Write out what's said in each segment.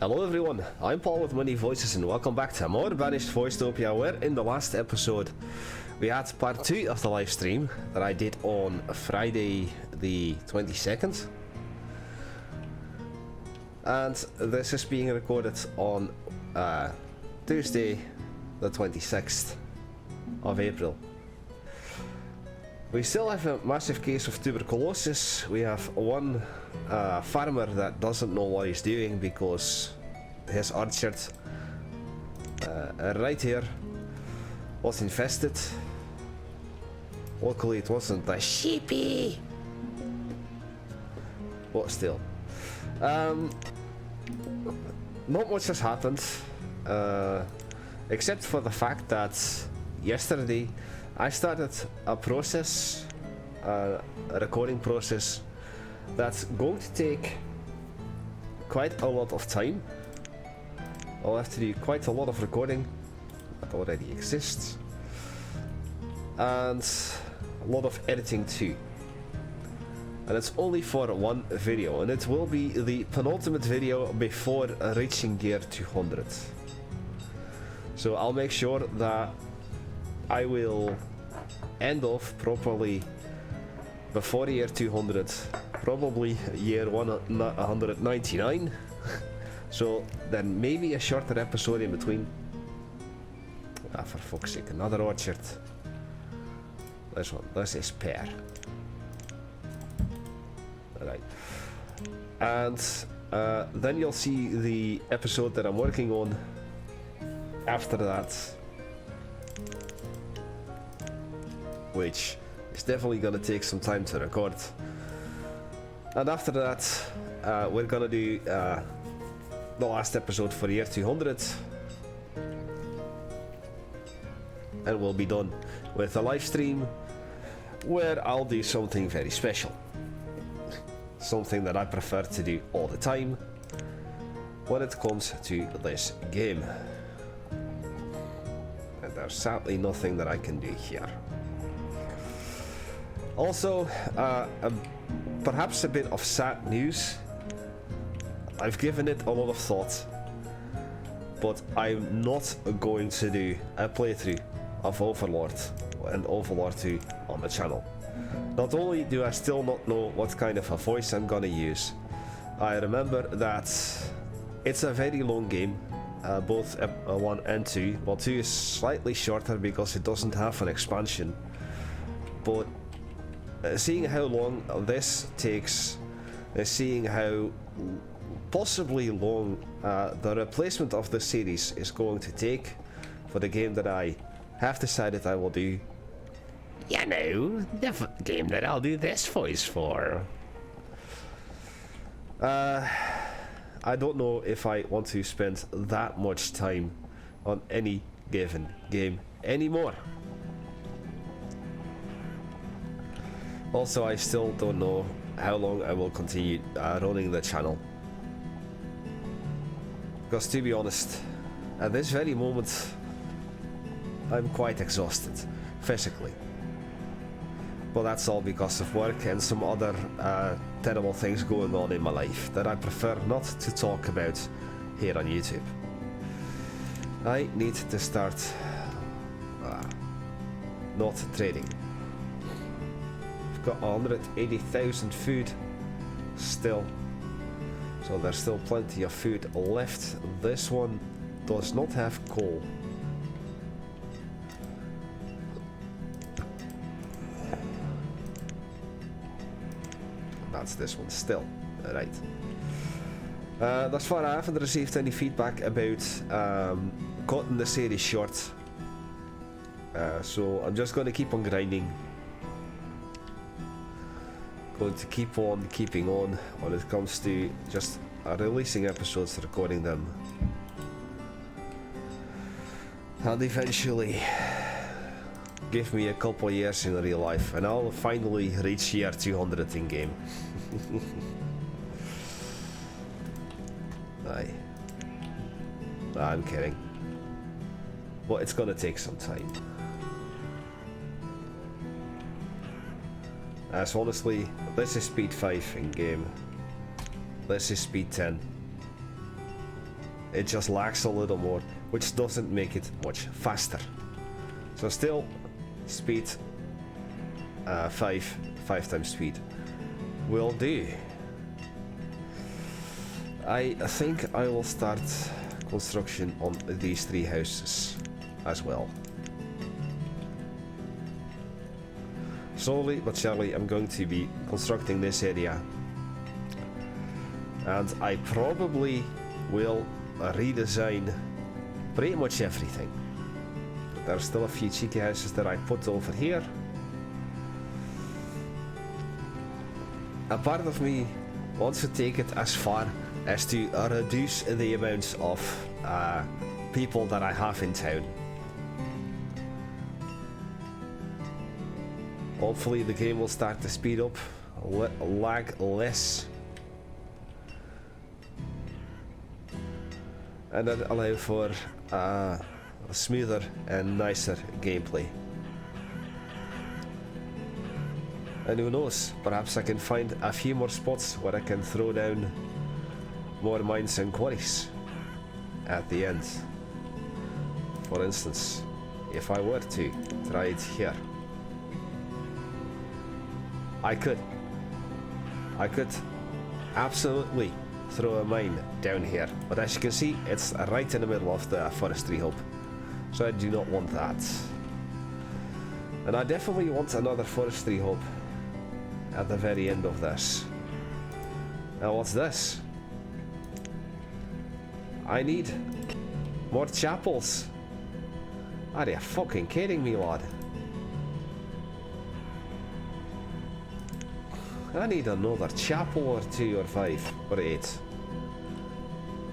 Hello everyone, I'm Paul with many voices and welcome back to more Banished Voicetopia, where in the last episode we had part 2 of the live stream that I did on Friday the 22nd, and this is being recorded on Tuesday the 26th of April. We still have a massive case of tuberculosis. We have one farmer that doesn't know what he's doing because his orchard right here was infested. Luckily it wasn't a sheepy, but still. Not much has happened, except for the fact that yesterday I started a process, a recording process that's going to take quite a lot of time. I'll have to do quite a lot of recording that already exists, and a lot of editing too. And it's only for one video, and it will be the penultimate video before reaching year 200. So I'll make sure that I will end off properly before year 200, probably year 199. So then maybe a shorter episode in between. For fuck's sake, another orchard. This one, this is pear. Alright. And then you'll see the episode that I'm working on after that, which is definitely gonna take some time to record. And after that, we're gonna do the last episode for year 200, and we'll be done with a live stream where I'll do something very special, something that I prefer to do all the time when it comes to this game, and there's sadly nothing that I can do here. Also, perhaps a bit of sad news. I've given it a lot of thought, but I'm not going to do a playthrough of Overlord and Overlord 2 on the channel. Not only do I still not know what kind of a voice I'm gonna use, I remember that it's a very long game, both 1 and 2. Well, 2 is slightly shorter because it doesn't have an expansion, but seeing how long this takes, seeing how possibly long the replacement of the series is going to take for the game that I have decided I will do. You know, the game that I'll do this voice for. I don't know if I want to spend that much time on any given game anymore. Also, I still don't know how long I will continue running the channel. Because to be honest, at this very moment, I'm quite exhausted, physically. But that's all because of work and some other terrible things going on in my life that I prefer not to talk about here on YouTube. I need to start not trading. Got 180,000 food still, so there's still plenty of food left. This one does not have coal. That's this one still. Right. Thus far I haven't received any feedback about cutting the series short, so I'm just going to keep on grinding. Going to keep on keeping on when it comes to just releasing episodes, recording them, and eventually give me a couple of years in real life and I'll finally reach year 200 in game. Aye. Nah, I'm kidding, but it's gonna take some time. So honestly, this is speed 5 in game. This is speed 10. it just lags a little more, which doesn't make it much faster. So still, speed 5 times speed will do. I think I will start construction on these 3 houses as well. Slowly but surely I'm going to be constructing this area, and I probably will redesign pretty much everything. There are still a few cheeky houses that I put over here. A part of me wants to take it as far as to reduce the amount of people that I have in town. Hopefully the game will start to speed up, lag less, and that allow for a smoother and nicer gameplay. And who knows, perhaps I can find a few more spots where I can throw down more mines and quarries at the end. For instance, if I were to try it here, I could absolutely throw a mine down here, but as you can see, it's right in the middle of the forestry hub, so I do not want that. And I definitely want another forestry hub at the very end of this. Now what's this? I need more chapels. Are you fucking kidding me, lad? I need another chapel or 2 or 5 or 8.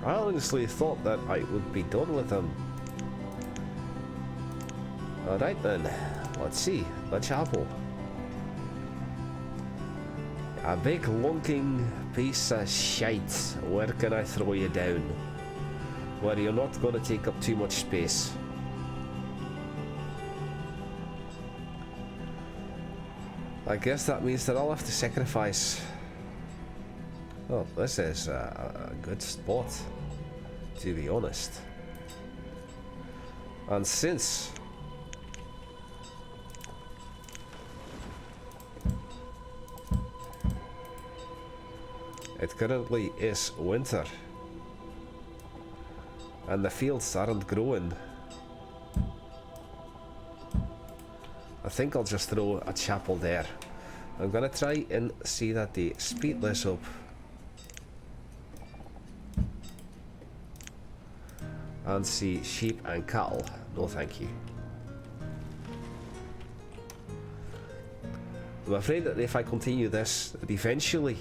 I honestly thought that I would be done with them. Alright then, let's see, the chapel. A big lunking piece of shite. Where can I throw you down? Where you're not going to take up too much space. I guess that means that I'll have to sacrifice. Oh, this is a good spot, to be honest. And since it currently is winter and the fields aren't growing, I think I'll just throw a chapel there. I'm gonna try and see that they speed this up. And see sheep and cattle. No thank you. I'm afraid that if I continue this, that eventually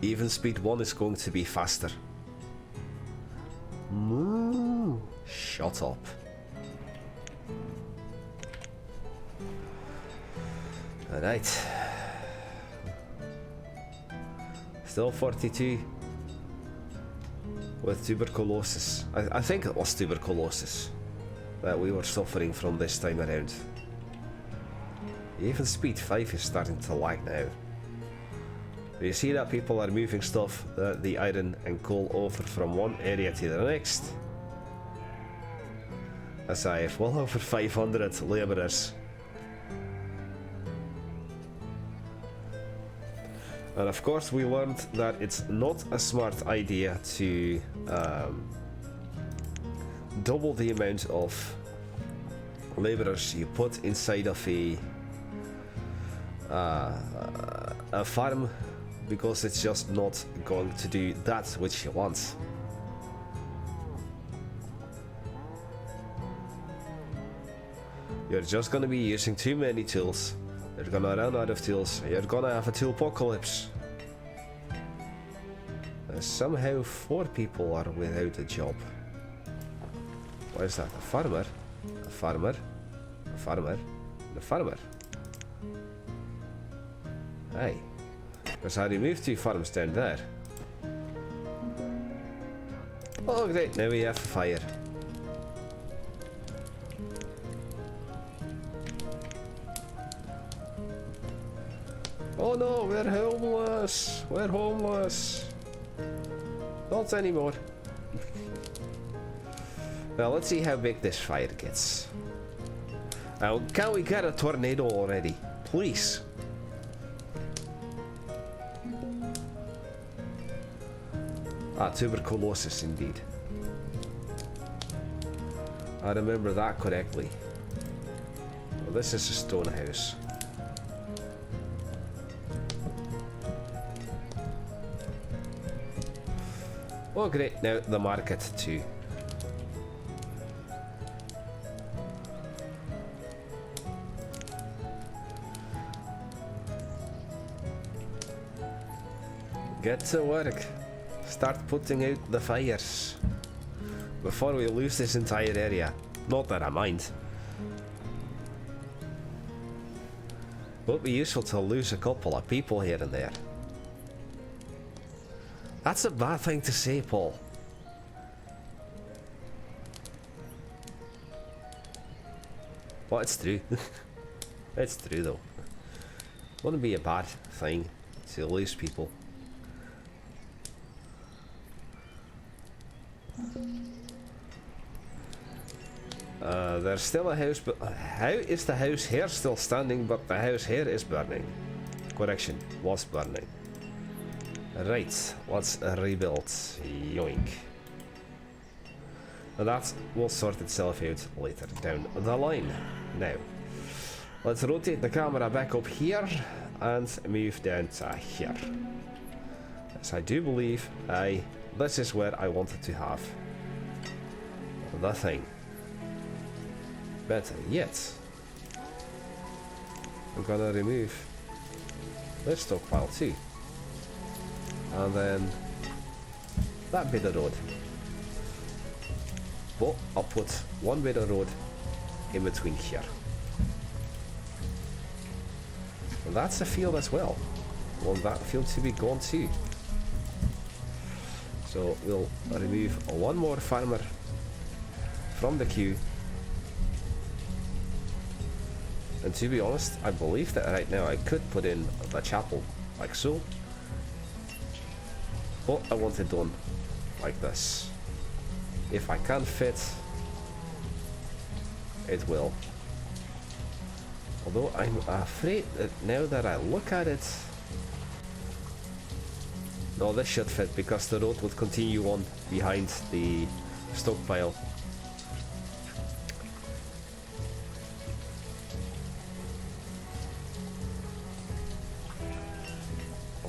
even speed 1 is going to be faster. Shut up. Alright. Still 42 with tuberculosis. I think it was tuberculosis that we were suffering from this time around. Even speed 5 is starting to lag now. You see that people are moving stuff, the iron and coal, over from one area to the next. As I have well over 500 labourers. And of course we learned that it's not a smart idea to double the amount of labourers you put inside of a farm, because it's just not going to do that which you want. You're just gonna be using too many tools. You're gonna run out of tools. You're gonna have a tool apocalypse. And somehow 4 people are without a job. What is that? A farmer? A farmer? A farmer? And a farmer? Hey. Because I removed 2 farms down there. Oh great, now we have fire. Oh no, we're homeless! We're homeless! Not anymore. Well, let's see how big this fire gets. Now, can we get a tornado already? Please. Ah, tuberculosis indeed. I remember that correctly. Well, this is a stone house. Oh great, now the market too. Get to work. Start putting out the fires before we lose this entire area. Not that I mind. Would be useful to lose a couple of people here and there. That's a bad thing to say, Paul. But it's true. It's true though. Wouldn't be a bad thing to lose people. There's still a house, but how is the house here still standing, but the house here is burning? Correction, was burning. Right, let's rebuild. Yoink. And that will sort itself out later down the line. Now, let's rotate the camera back up here and move down to here. As I do believe this is where I wanted to have the thing. Better yet, I'm gonna remove this stockpile too. And then that bit of road. But I'll put one bit of road in between here. And that's a field as well. I want that field to be gone too. So we'll remove one more farmer from the queue. And to be honest, I believe that right now I could put in the chapel like so. But I want it done like this. If I can't fit, it will. Although I'm afraid that now that I look at it, no, this should fit because the road would continue on behind the stockpile.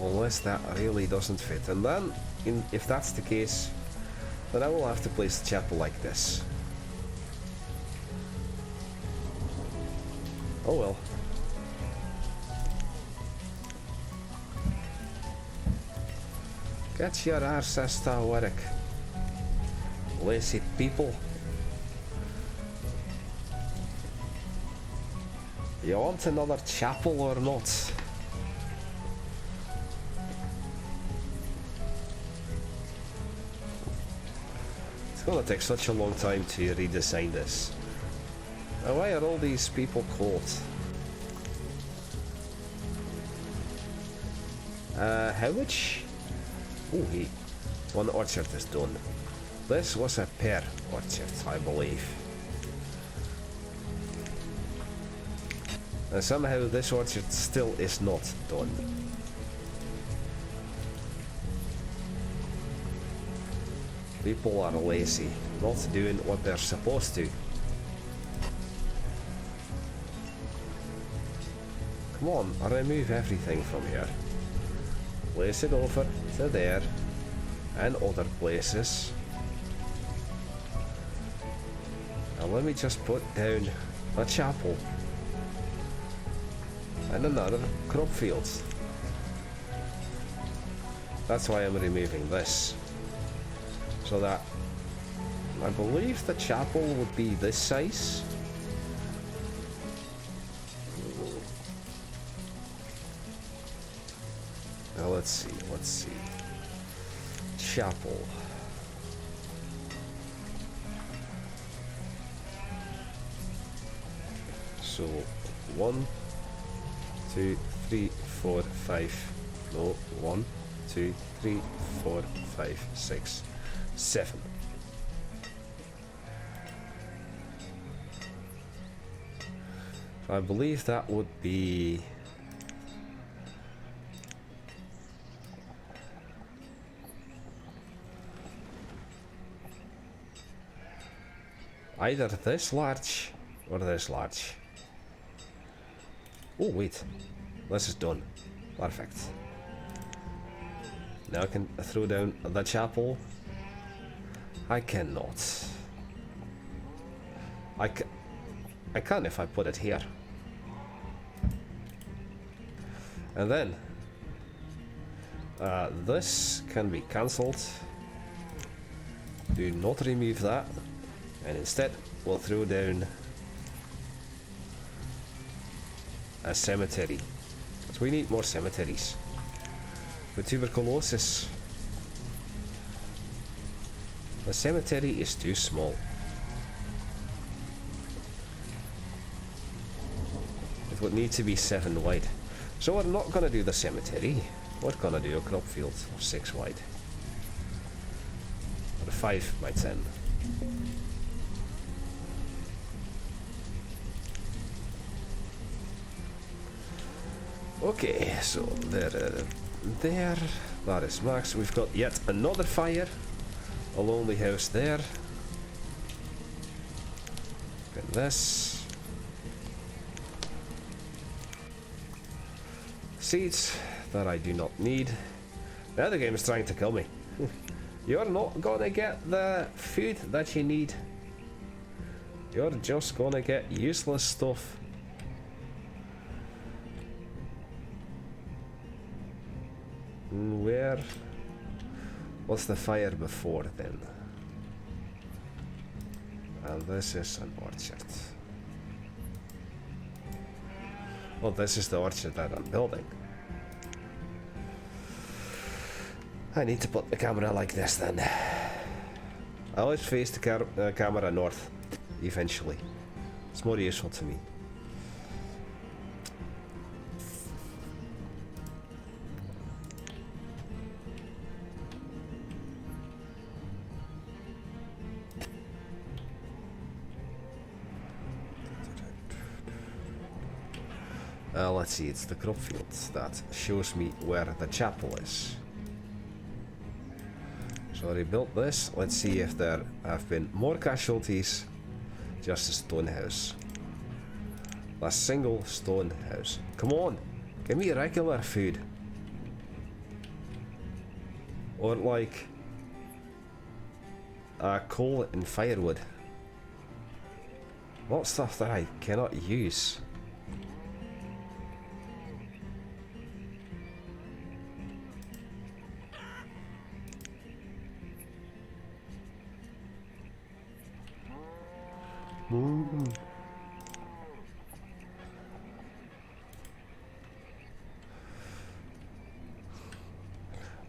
Unless that really doesn't fit, and then if that's the case, then I will have to place the chapel like this. Oh well. Get your arses to work, lazy people. You want another chapel or not? It's gonna take such a long time to redesign this. Now, why are all these people caught? How much? Oh, hey, one orchard is done. This was a pear orchard, I believe. And somehow this orchard still is not done. People are lazy, not doing what they're supposed to. Come on, remove everything from here. Place it over to there and other places. And let me just put down a chapel and another crop field. That's why I'm removing this. So that I believe the chapel would be this size. Now let's see. Chapel. So 1, 2, 3, 4, 5. No, 1, 2, 3, 4, 5, 6, 7. So I believe that would be either this large or this large. Oh wait, this is done. Perfect. Now I can throw down the chapel. I cannot. I can if I put it here. And then this can be cancelled. Do not remove that. And instead we'll throw down a cemetery. Because we need more cemeteries. With tuberculosis, the cemetery is too small. It would need to be 7 wide. So we're not going to do the cemetery. We're going to do a crop field of 6 wide. Or 5 by 10. Okay, so there, that is max. We've got yet another fire. A lonely house there. Got this. Seeds that I do not need. Now the game is trying to kill me. You're not gonna get the food that you need. You're just gonna get useless stuff. Where was the fire before then? And this is an orchard. Well, this is the orchard that I'm building. I need to put the camera like this then. I always face the camera north, eventually. It's more useful to me. Let's see, it's the crop fields that shows me where the chapel is. So I rebuilt this. Let's see if there have been more casualties. Just a stone house. A single stone house. Come on, give me regular food. Or like coal and firewood. Not stuff that I cannot use.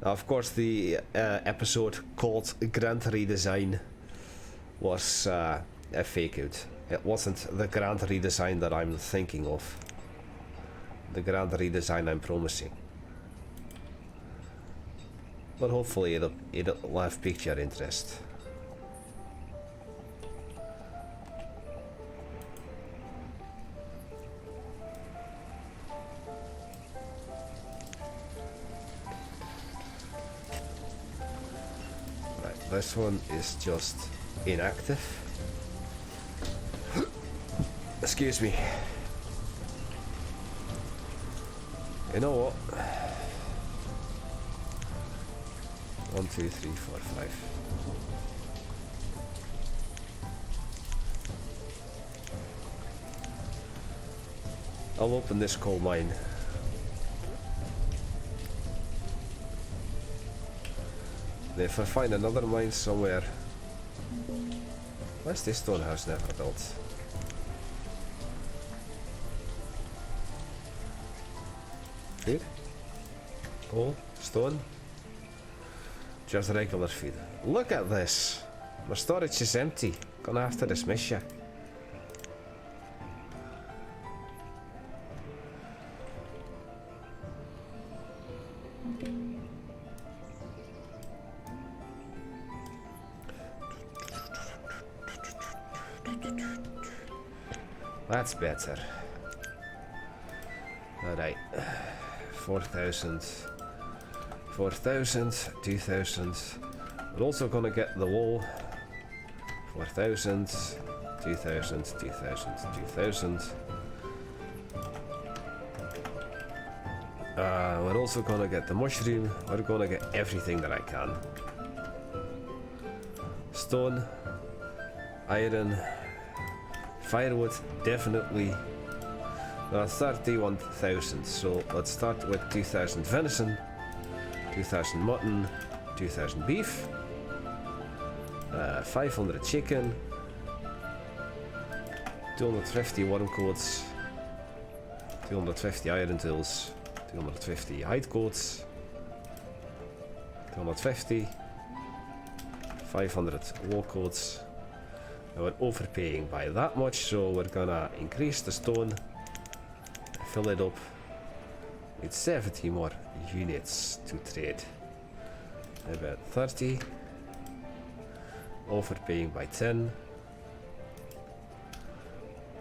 Now, of course, the episode called Grand Redesign was a fake out. It wasn't the grand redesign that I'm thinking of. The grand redesign I'm promising. But hopefully it'll have piqued your interest. This one is just inactive. Excuse me. You know what? 1, 2, 3, 4, 5. I'll open this coal mine. If I find another mine somewhere. Why's this stone house never built? Food? Coal? Stone? Just regular food. Look at this! My storage is empty. Gonna have to dismiss you. That's better. Alright. 4,000. 4,000. 2,000. We're also gonna get the wall. 4,000. 2,000. 2,000. 2,000. We're also gonna get the mushroom. We're gonna get everything that I can. Stone, iron, firewood, definitely. 31,000. So let's start with 2,000 venison, 2,000 mutton, 2,000 beef, 500 chicken, 250 worm coats, 250 iron tools, 250 hide coats, 250, 500 wool coats. And we're overpaying by that much, so we're gonna increase the stone, fill it up. Need 70 more units to trade. About 30. Overpaying by 10.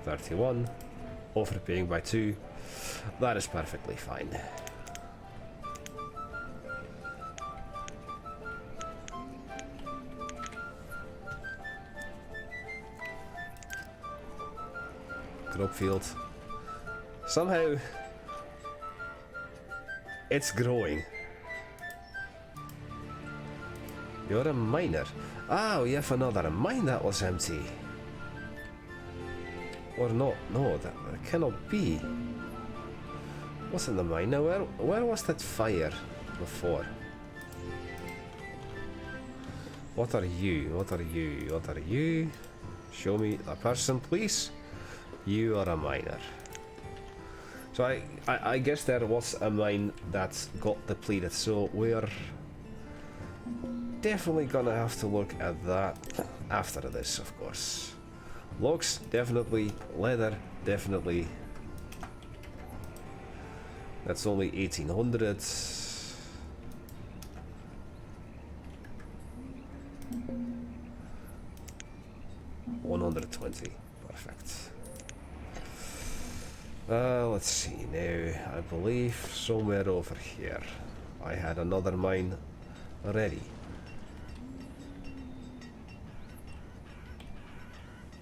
31. Overpaying by 2. That is perfectly fine. Crop field. Somehow it's growing. You're a miner. Ah, we have another mine that was empty. Or not? No, that cannot be. Wasn't the mine? Now, where was that fire before? What are you? What are you? What are you? Show me the person, please. You are a miner. So I guess there was a mine that got depleted, so we're definitely gonna have to look at that after this, of course. Logs, definitely. Leather, definitely. That's only 1800. $120. Perfect. Let's see now. I believe somewhere over here I had another mine ready.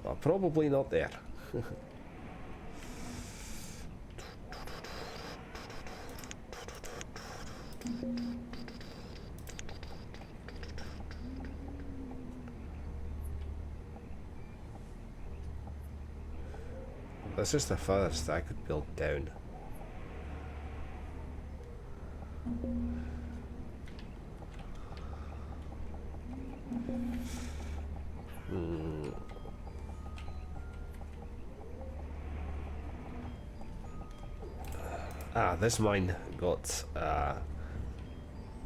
Well, probably not there. This is the furthest I could build down. Ah, this mine got,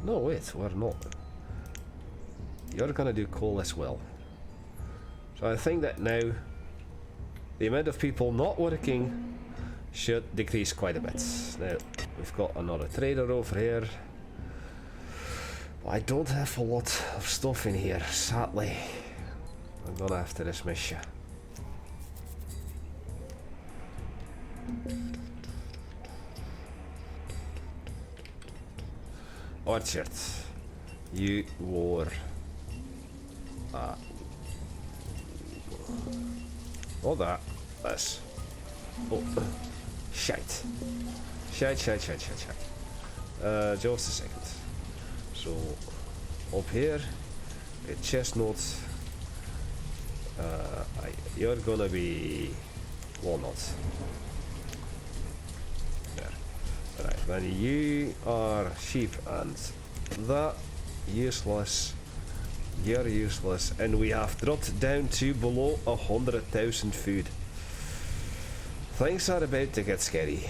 no wait, we're not. You're gonna do coal as well. So I think that now the amount of people not working should decrease quite a bit. Now, we've got another trader over here. I don't have a lot of stuff in here, sadly. I'm gonna have to dismiss you. Orchard. You were... all that. This. Oh. Shite. Shite. Just a second. So, up here, get chestnut. You're gonna be walnut. There. Right, then you are sheep and that useless. You're useless, and we have dropped down to below 100,000 food. Things are about to get scary.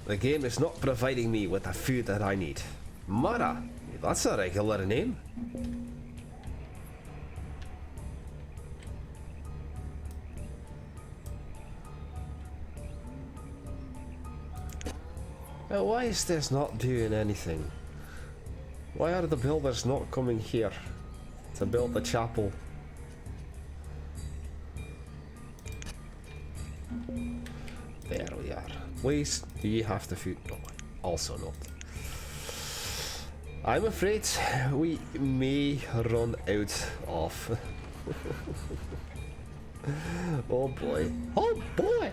The game is not providing me with the food that I need. Mara, that's a regular name. Now, why is this not doing anything? Why are the builders not coming here to build the chapel? There we are. Please, do you have the food? No, also not. I'm afraid we may run out of... Oh boy. Oh boy!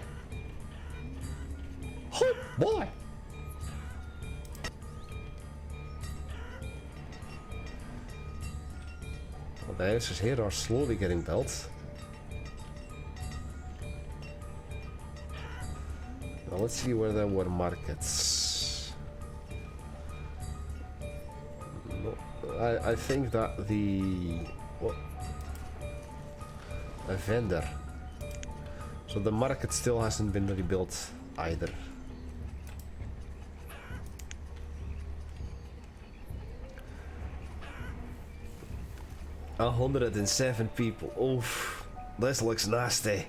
Oh boy! Well, the houses here are slowly getting built. Now let's see where there were markets. No, I think that the... What? A vendor. So the market still hasn't been rebuilt either. $107 people. Oof, this looks nasty.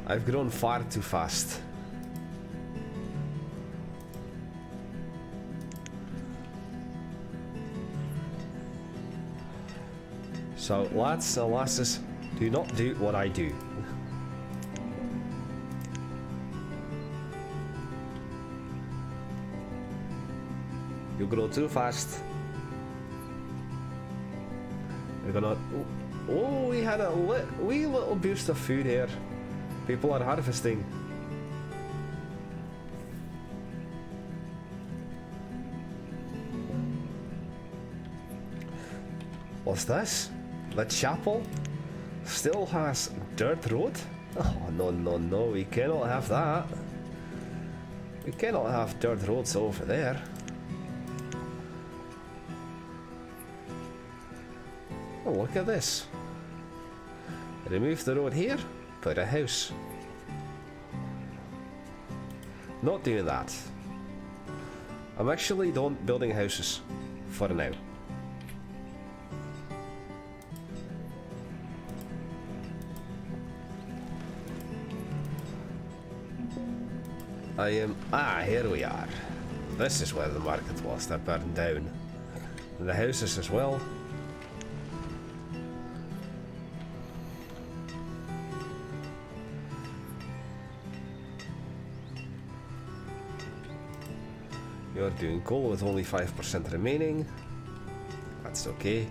I've grown far too fast. So, lads and lasses, do not do what I do. You grow too fast. You're gonna... Oh, we had a wee little boost of food here. People are harvesting. What's this? The chapel still has dirt road? Oh, no, no, no, we cannot have that. We cannot have dirt roads over there. Oh, look at this. Remove the road here, put a house. Not doing that. I'm actually done building houses for now. I am... Ah, here we are. This is where the market was that burned down. And the houses as well. You're doing coal with only 5% remaining. That's okay.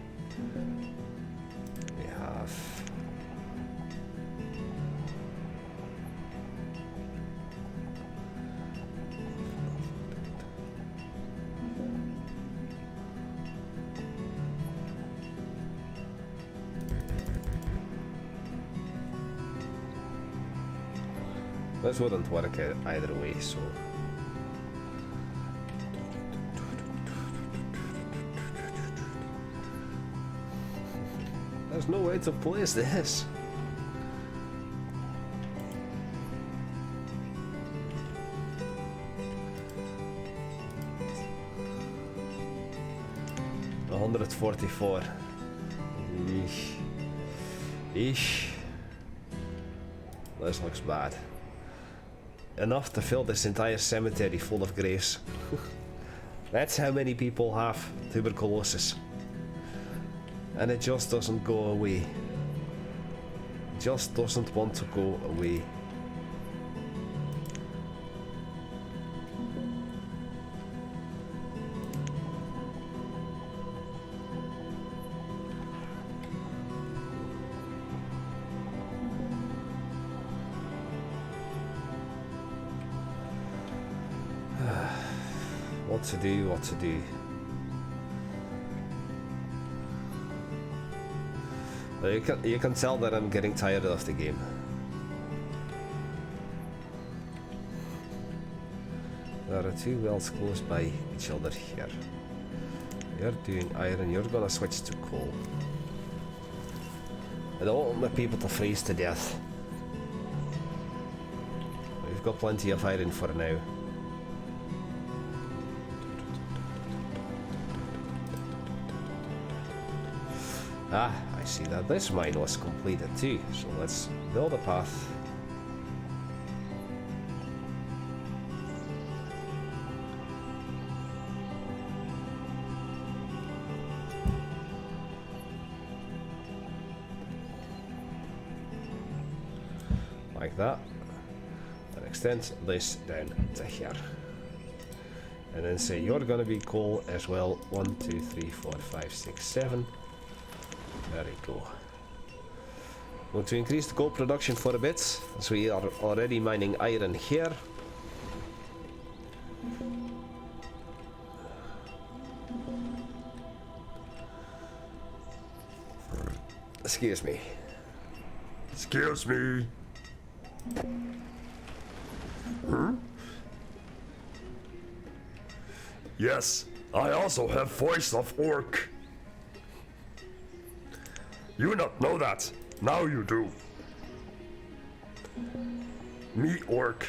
We have... This wouldn't work either way, so... There's no way to place this. $144. Eesh. Eesh. This looks bad. Enough to fill this entire cemetery full of graves. That's how many people have tuberculosis. And it just doesn't go away. It just doesn't want to go away. What to do, what to do. You can tell that I'm getting tired of the game. There are two wells close by each other here. You're doing iron, you're gonna switch to coal. I don't want my people to freeze to death. We've got plenty of iron for now. Ah, I see that this mine was completed too, so let's build a path. Like that. And extend this down to here. And then say you're gonna be coal as well. 1, 2, 3, 4, 5, 6, 7. There we go. Want to increase the coal production for a bit, as we are already mining iron here. Excuse me. Excuse me. Huh? Yes, I also have voice of orc. You not know that. Now you do. Me orc.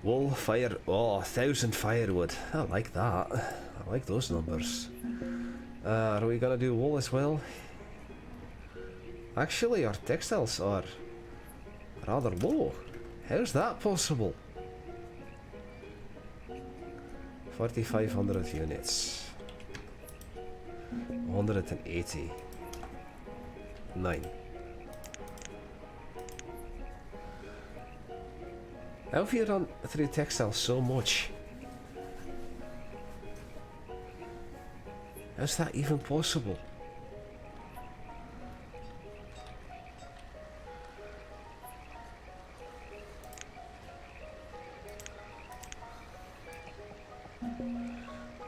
Wool, fire, oh, 1,000 firewood. I like that. I like those numbers. Are we gonna do wool as well? Actually, our textiles are rather low. How's that possible? 4,500 units. 180. 9. How have you run through textiles so much? How's that even possible?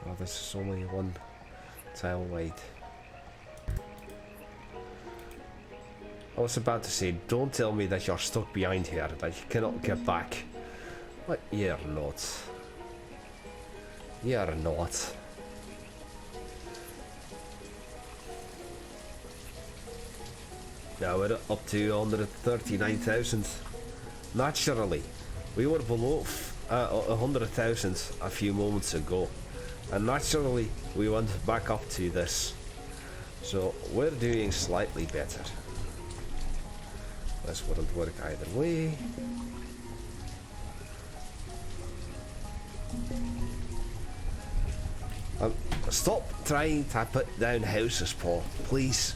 Oh, this is only one tile wide. I was about to say, don't tell me that you're stuck behind here, that you cannot get back. But you're not. You're not. Now we're up to 139,000. Naturally, we were below 100,000 a few moments ago. And naturally, we went back up to this. So we're doing slightly better. This wouldn't work either way. Stop trying to put down houses, Paul, please.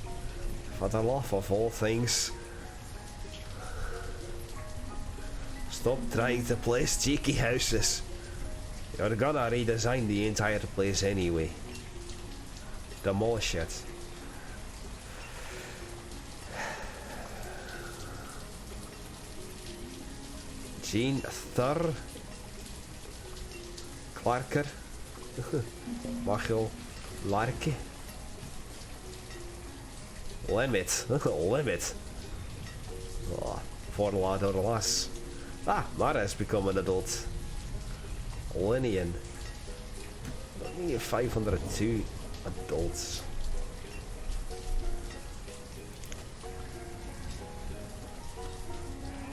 For the love of all things. Stop trying to place cheeky houses. You're gonna redesign the entire place anyway. Demolish it. Jean Thur. Clarker. Machel Larke. Limit. Limit. Oh, for lad or lass. Ah, Mara has become an adult. Linian. Only 502 adults.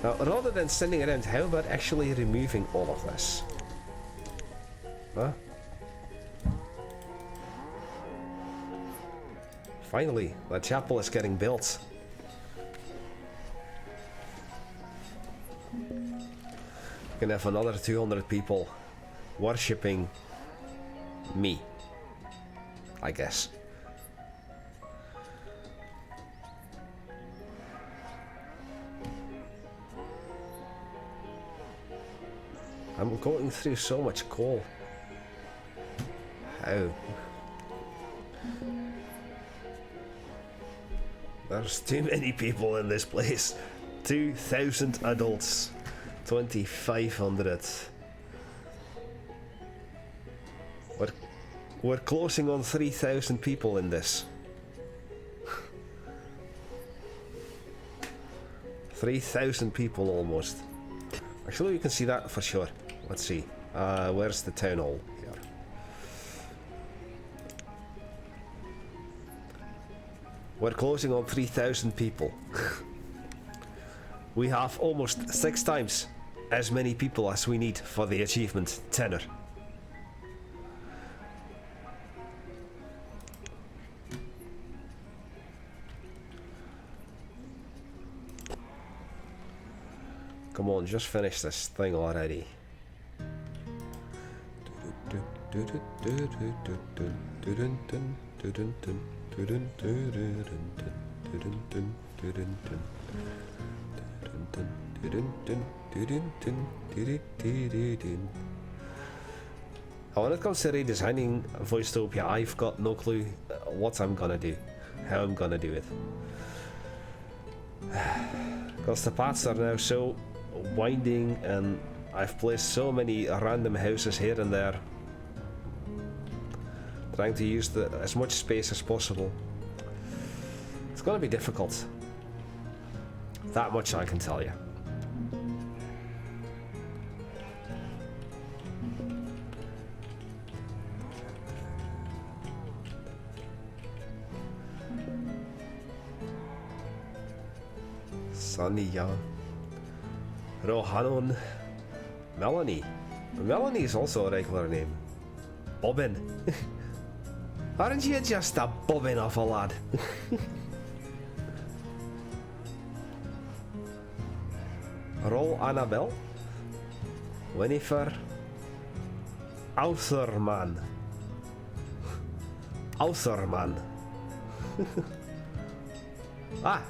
Now, rather than sending around, how about actually removing all of this? Huh? Finally, the chapel is getting built. We can have another 200 people worshipping me, I guess. I'm going through so much coal. How? There's too many people in this place. 2,000 adults. 2,500. We're closing on 3,000 people in this. 3,000 people almost. Actually, you can see that for sure. Let's see. Where's the town hall? Here. We're closing on 3,000 people. We have almost 6 times as many people as we need for the achievement Tenure. Come on, just finish this thing already. When it comes to redesigning Voicetopia, I've got no clue what I'm gonna do, how I'm gonna do it. Because the paths are now so winding and I've placed so many random houses here and there, trying to use as much space as possible. It's gonna be difficult. That much I can tell you. Sonia, Rohanon, Melanie. Melanie is also a regular name. Bobbin. Aren't you just a bobbin of a lad? Roll Annabelle. Winifred. Authorman. Authorman. Ah!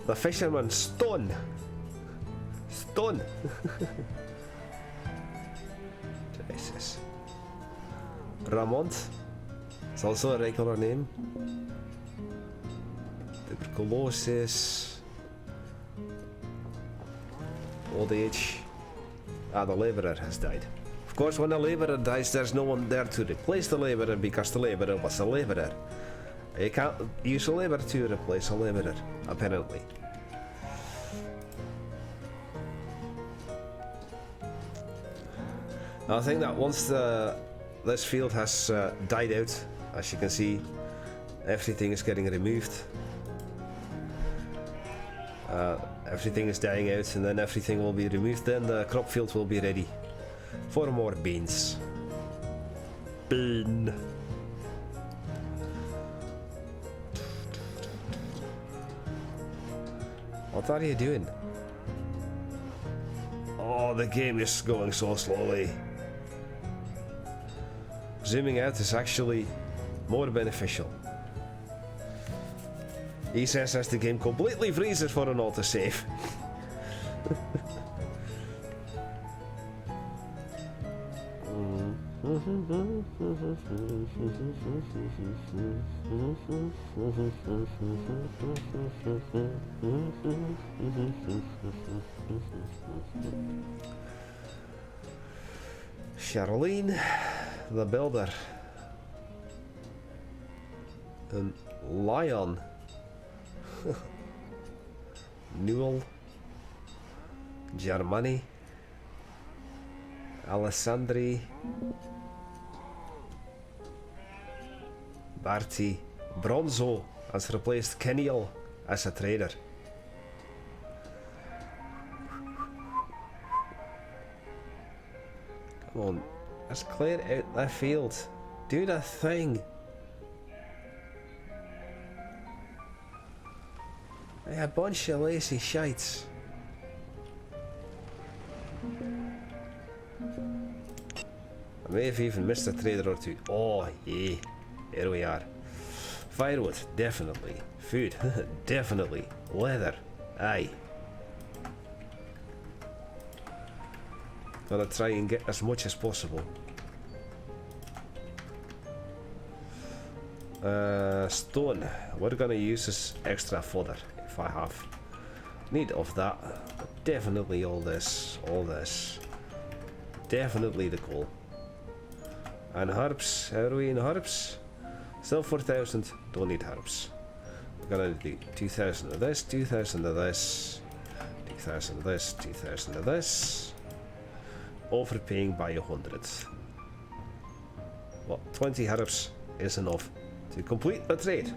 The fisherman Stone. Stone. Jesus. Ramont. It's also a regular name. Tuberculosis. Old age. Ah, the labourer has died. Of course, when the labourer dies, there's no one there to replace the labourer because the labourer was a labourer. You can't use a labourer to replace a labourer, apparently. I think that once this field has died out, as you can see, everything is getting removed. Everything is dying out and then everything will be removed, then the crop field will be ready for more beans. Bean. What are you doing? Oh, the game is going so slowly. Zooming out is actually more beneficial. He says as the game completely freezes for an autosave. Charlene, the builder. Een lion. Newell. Germani. Alessandri. Barty. Bronzo has replaced Kenniel as a trader. Come on, let's clear out that field. Do that thing. A bunch of lazy shites. I may have even missed a trader or two. Oh, yeah. Here we are. Firewood, definitely. Food, definitely. Leather, aye. Gotta try and get as much as possible. Stone. We're gonna use this extra fodder if I have need of that. But definitely all this. Definitely the coal. And herbs. How are we in herbs? Still 4,000. Don't need herbs. We're gonna do 2,000 of this, 2,000 of this, 2,000 of this, 2,000 of this. Overpaying by 100. Well, 20 herbs is enough to complete the trade.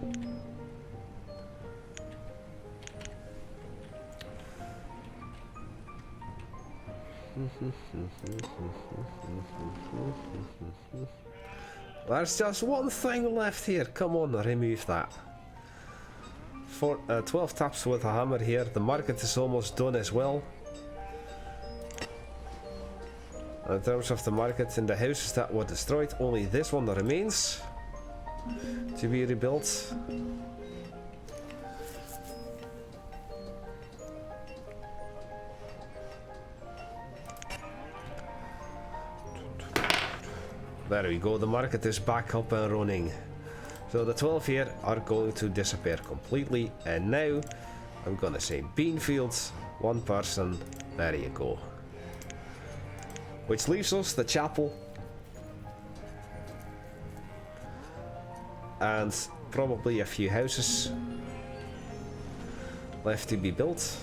There's just one thing left here. Come on, remove that. For 12 taps with a hammer here. The market is almost done as well. In terms of the market, in the houses that were destroyed, only this one remains to be rebuilt. There we go, the market is back up and running. So the 12 here are going to disappear completely, and now I'm gonna say bean fields, 1 person, there you go. Which leaves us the chapel and probably a few houses left to be built.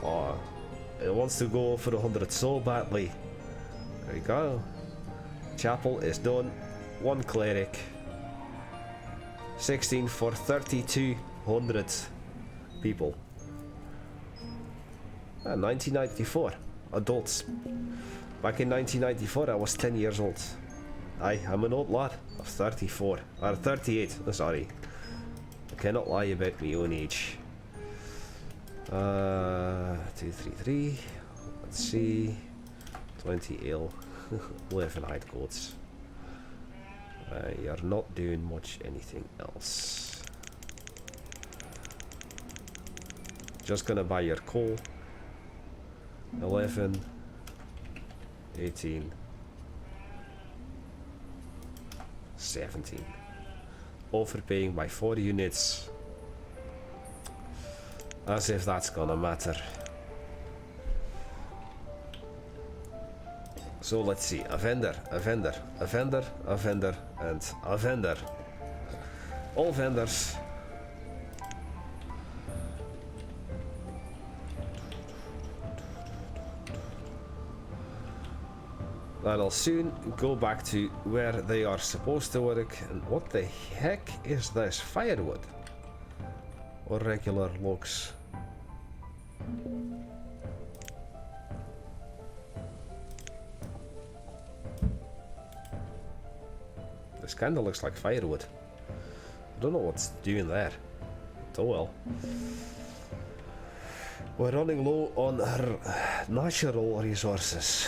Oh, it wants to go for 100 so badly. There you go. Chapel is done. 1 cleric. 16 for 3,200 people. 1994. Adults. Back in 1994 I was 10 years old. I'm an old lad of 34. Or 38, sorry. I cannot lie about my own age. 233. Let's see. 20 ale. 11 hide coats. You're not doing much anything else. Just gonna buy your coal. 11. 18. 17. Overpaying by 4 units. As if that's gonna matter. So let's see, a vendor, a vendor, a vendor, a vendor, and a vendor. All vendors. That'll soon go back to where they are supposed to work. And what the heck is this? Firewood? Or regular logs? This kinda looks like firewood. I don't know what's doing there. Oh well. We're running low on our natural resources.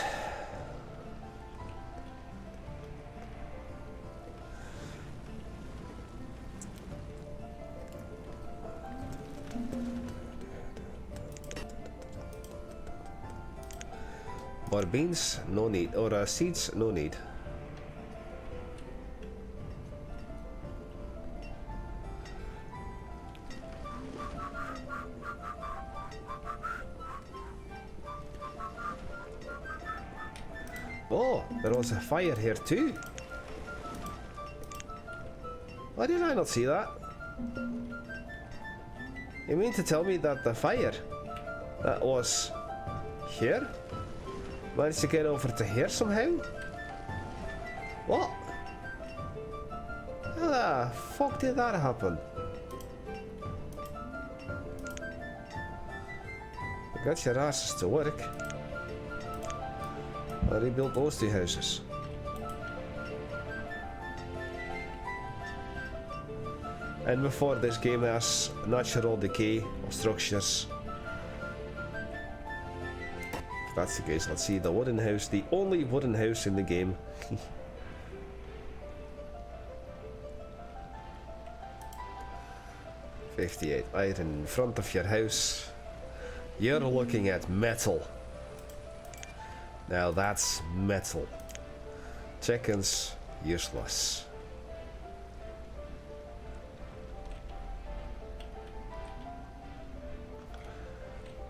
Or beans, no need. Or seeds, no need. Oh, there was a fire here too. Why did I not see that? You mean to tell me that the fire that was here managed to get over to here somehow? What? How the fuck did that happen? Get your asses to work. I rebuilt those 2 houses. And before this game has natural decay of structures. If that's the case, let's see the wooden house, the only wooden house in the game. 58 iron in front of your house. You're looking at metal. Now that's metal. Chickens, useless.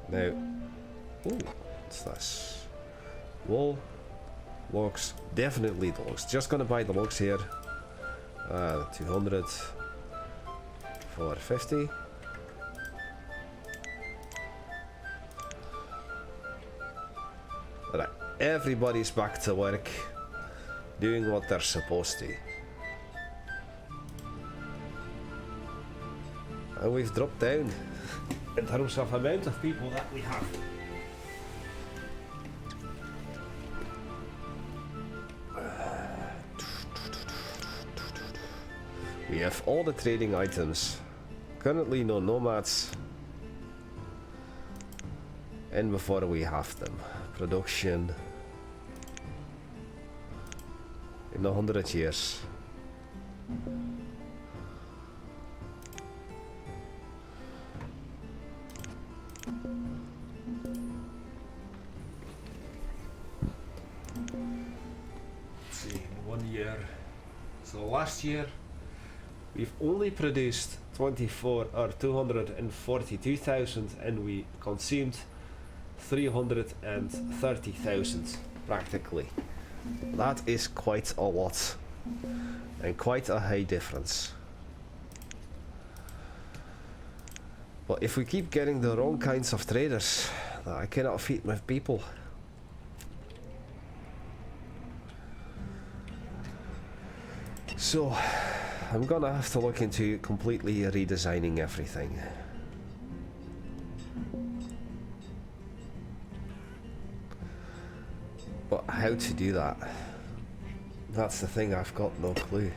Now, ooh, what's this? Wool, logs, definitely the logs. Just gonna buy the logs here. 200 for 50. Right, everybody's back to work, doing what they're supposed to. And we've dropped down in terms of amount of people that we have. We have all the trading items currently no nomads. And before we have them. Production. In 100 years. Let's see, 1 year. So last year we've only produced 242,000 and we consumed 330,000 practically. That is quite a lot and quite a high difference. But if we keep getting the wrong kinds of traders, I cannot feed my people. So I'm gonna have to look into completely redesigning everything. But how to do that? That's the thing, I've got no clue.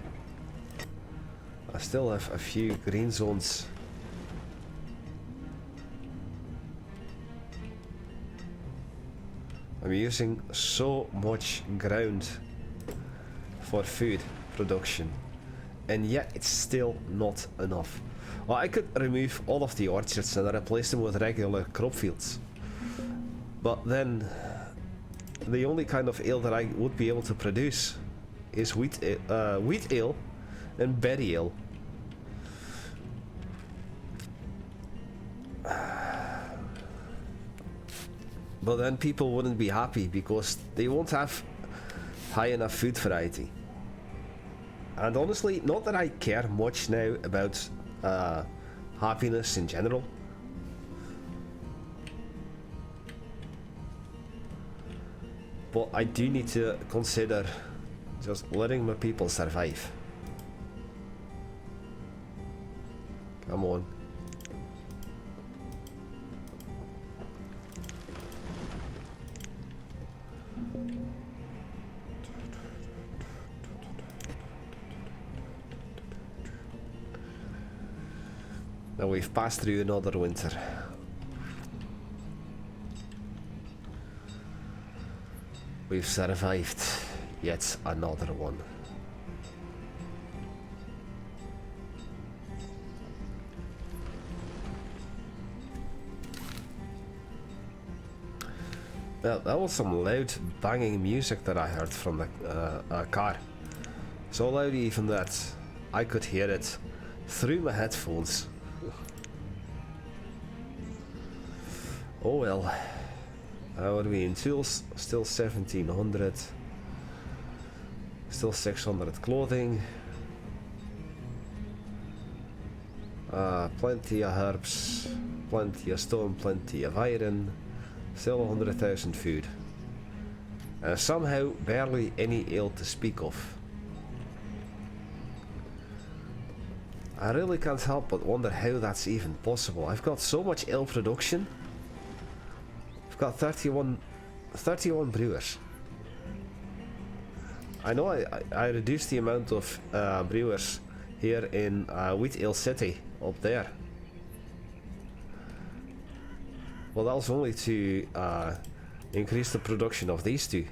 I still have a few green zones. I'm using so much ground for food production, and yet it's still not enough. Well, I could remove all of the orchards and replace them with regular crop fields, but then the only kind of ale that I would be able to produce is wheat ale and berry ale. But then people wouldn't be happy because they won't have high enough food variety. And honestly, not that I care much now about happiness in general. But I do need to consider just letting my people survive. Come on. Now we've passed through another winter. We've survived yet another one. Well, that was some loud banging music that I heard from the car. So loud even that I could hear it through my headphones. Oh well. How are we in tools? Still 1700. Still 600 clothing. Plenty of herbs. Plenty of stone, plenty of iron. Still 100,000 food. Somehow barely any ale to speak of. I really can't help but wonder how that's even possible. I've got so much ale production. I've got 31 brewers. I know I reduced the amount of brewers here in Wheat Ale City up there. Well, that was only to increase the production of these two.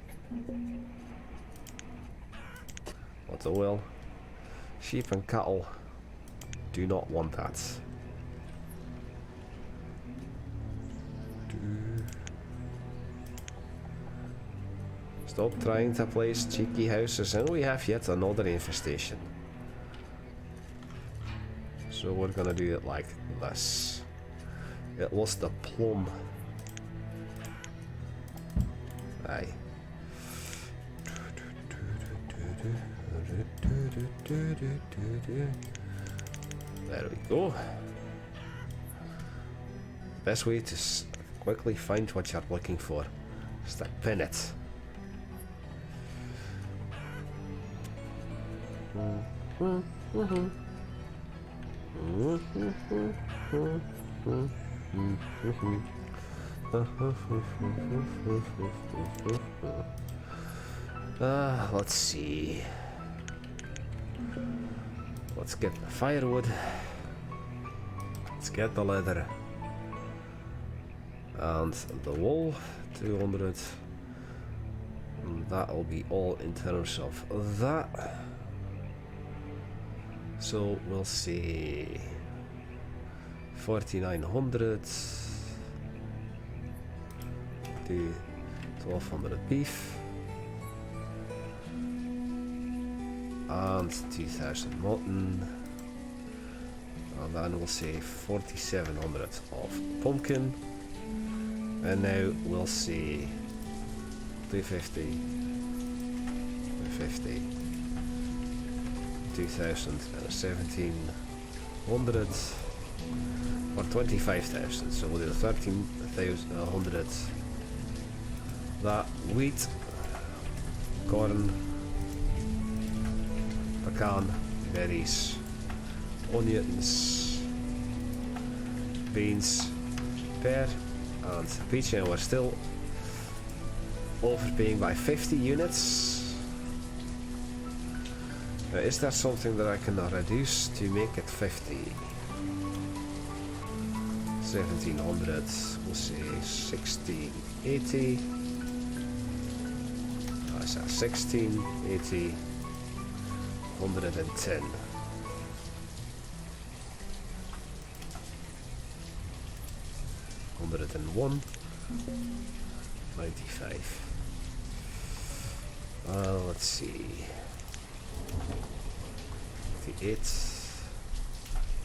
But oh well. Sheep and cattle do not want that. Stop trying to place cheeky houses, and we have yet another infestation. So we're gonna do it like this. It was the plum. Aye. There we go. Best way to quickly find what you're looking for is to pin it. Let's see. Let's get the firewood. Let's get the leather. And the wool, 200. And that'll be all in terms of that. So we'll see 4,900. Do 1,200 beef. And 2,000 mutton. And then we'll say 4,700 of pumpkin. And now we'll see 350, 350, 2,017 or 25,000. So we'll do 13,100. That wheat, corn, pecan, berries, onions, beans, pear, and peach. And we're still overpaying by 50 units. Now, is there something that I can reduce to make it 50? 1,700, we'll say 1,680. That's at 1,680, 110. 101, 95. Let's see. 48,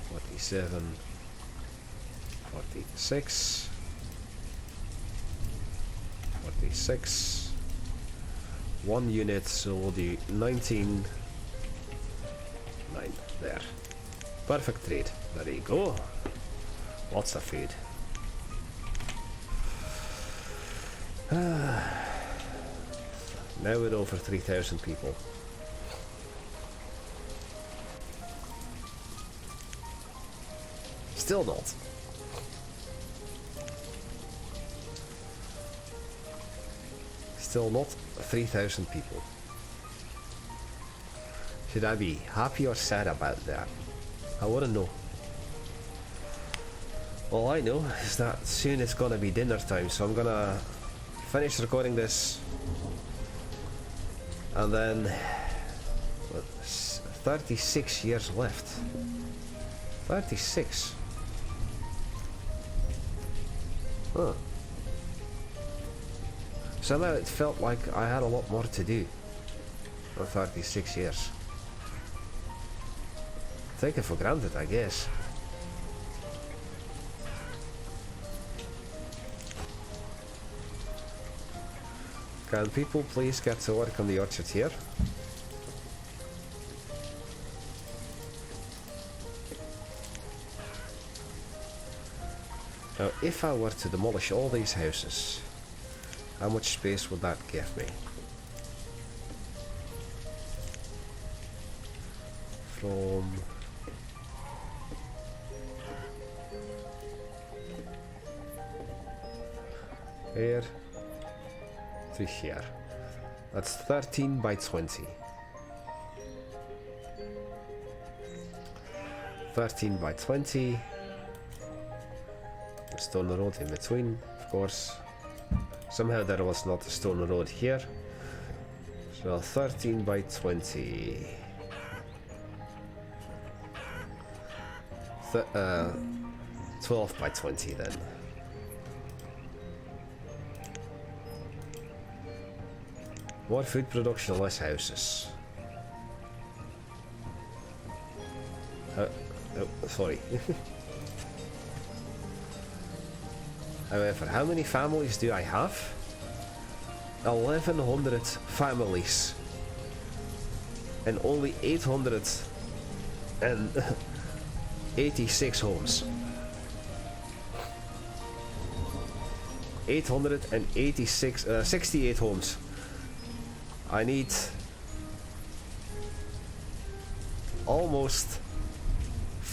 47, 46, 46. 1 unit, so we'll do 19. 9 there. Perfect trade. There you go. Lots of food. Now we're over 3,000 people. Still not. Still not 3,000 people. Should I be happy or sad about that? I want to know. All I know is that soon it's gonna be dinner time, so I'm gonna finish recording this, and then what, 36 years left. 36. Huh. Somehow it felt like I had a lot more to do for 36 years. Take it for granted, I guess. Can people please get to work on the orchard here? Now, if I were to demolish all these houses, how much space would that give me? From here to here. That's 13 by 20. 13 by 20. A stone road in between, of course. Somehow there was not a stone road here. So 13 by 20. 12 by 20 then. More food production, less houses. Oh, sorry. However, how many families do I have? 1,100 families. And only 886 homes. 68 homes. I need almost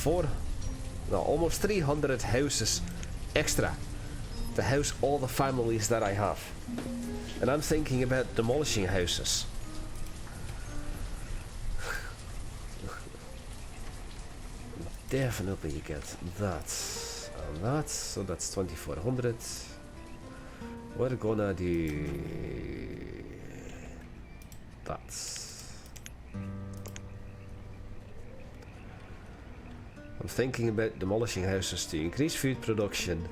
300 houses extra to house all the families that I have. And I'm thinking about demolishing houses. definitely get that and that, so that's 2400. We're gonna do that. I'm thinking about demolishing houses to increase food production.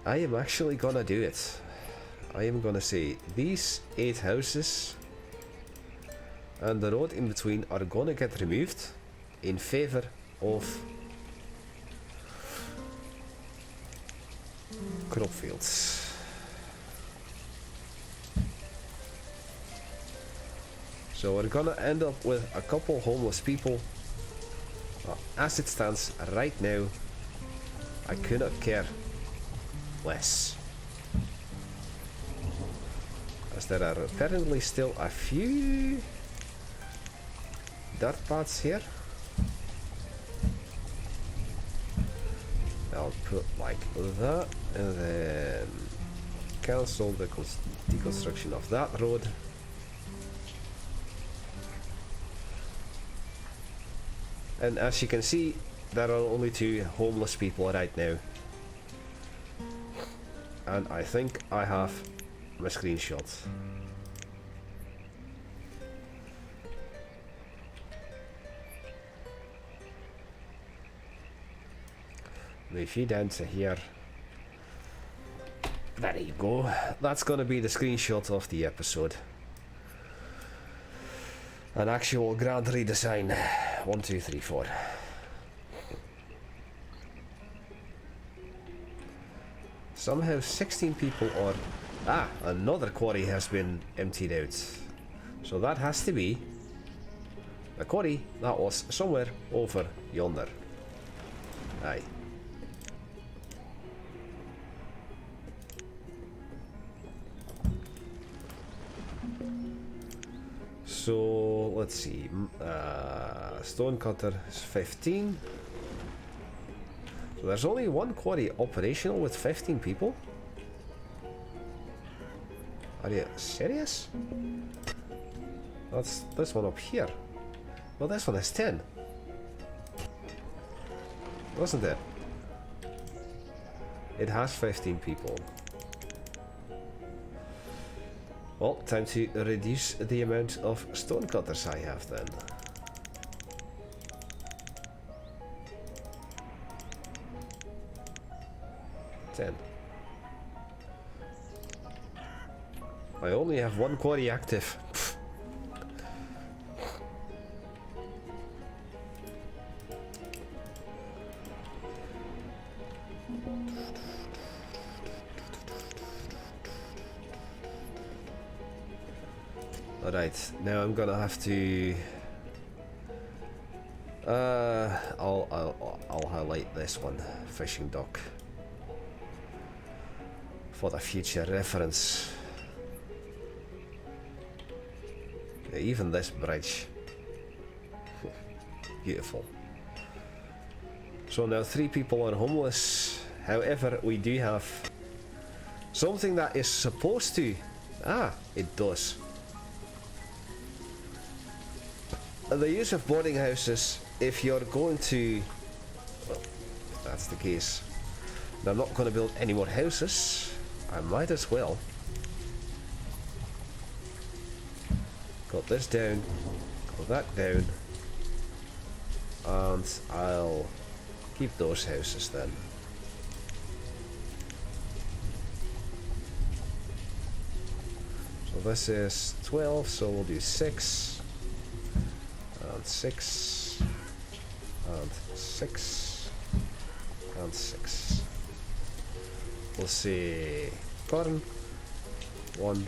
I am actually gonna do it. I am gonna say these 8 houses and the road in between are gonna get removed in favor of crop fields. So we're gonna end up with a couple homeless people. Well, as it stands right now, I could not care less. As there are apparently still a few dirt paths here. I'll put like that and then cancel the deconstruction of that road. And as you can see, there are only 2 homeless people right now. And I think I have my screenshot. If you down to here, there you go. That's gonna be the screenshot of the episode. An actual grand redesign. 1, 2, 3, 4. Somehow 16 people are... Ah, another quarry has been emptied out. So that has to be a quarry that was somewhere over yonder. Aye. So let's see. Stonecutter is 15. So there's only 1 quarry operational with 15 people? Are you serious? That's this one up here. Well, this one is 10. Wasn't it? It has 15 people. Well, time to reduce the amount of stonecutters I have then. 10. I only have 1 quarry active. Alright, now I'm gonna have to I'll highlight this one, fishing dock, for the future reference. Yeah, even this bridge. Beautiful. So now 3 people are homeless. However, we do have something that is supposed to... Ah, it does. The use of boarding houses, if you're going to... Well, if that's the case, and I'm not going to build any more houses, I might as well. Got this down, got that down, and I'll keep those houses then. So this is 12, so we'll do 6. And 6, and 6, and 6. We'll say corn, 1,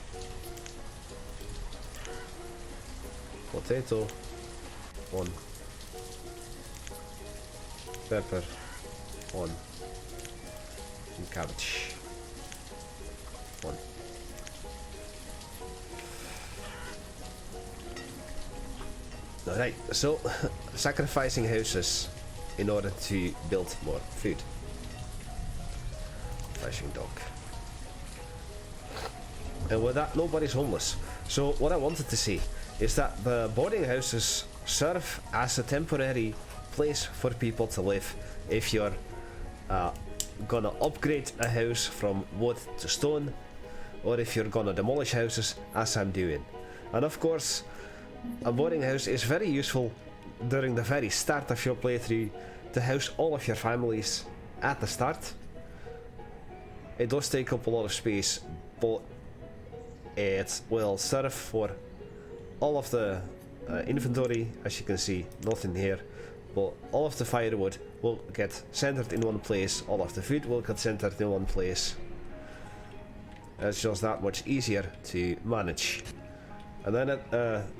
potato, 1, pepper, 1, and cabbage, 1. Alright, so sacrificing houses. in order to build more food. Flashing dog. And with that, nobody's homeless. So what I wanted to say is that the boarding houses serve as a temporary place for people to live if you're gonna upgrade a house from wood to stone, or if you're gonna demolish houses, as I'm doing. And of course, a boarding house is very useful during the very start of your playthrough to house all of your families at the start. It does take up a lot of space, but it will serve for all of the inventory. As you can see, nothing here, but all of the firewood will get centered in one place, all of the food will get centered in one place. It's just that much easier to manage. And then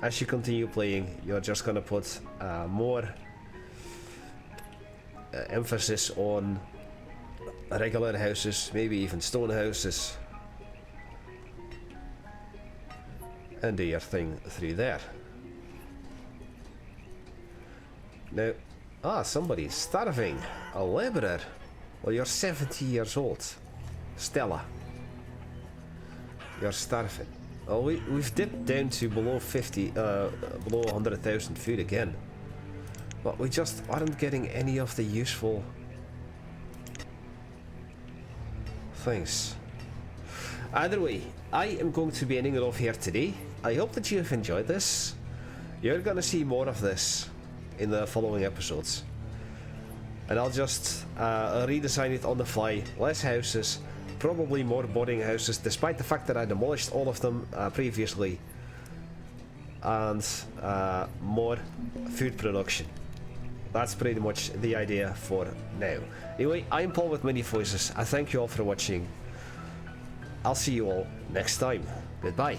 as you continue playing, you're just gonna put more emphasis on regular houses, maybe even stone houses, and do your thing through there. Now, somebody's starving. A labourer. Well, you're 70 years old. Stella. You're starving. Oh, we've dipped down to below 100,000 food again. But we just aren't getting any of the useful things. Either way, I am going to be ending it off here today. I hope that you have enjoyed this. You're gonna see more of this in the following episodes. And I'll just redesign it on the fly. Less houses, probably more boarding houses, despite the fact that I demolished all of them previously. And more food production. That's pretty much the idea for now. Anyway, I'm Paul with Many Voices. I thank you all for watching. I'll see you all next time. Goodbye.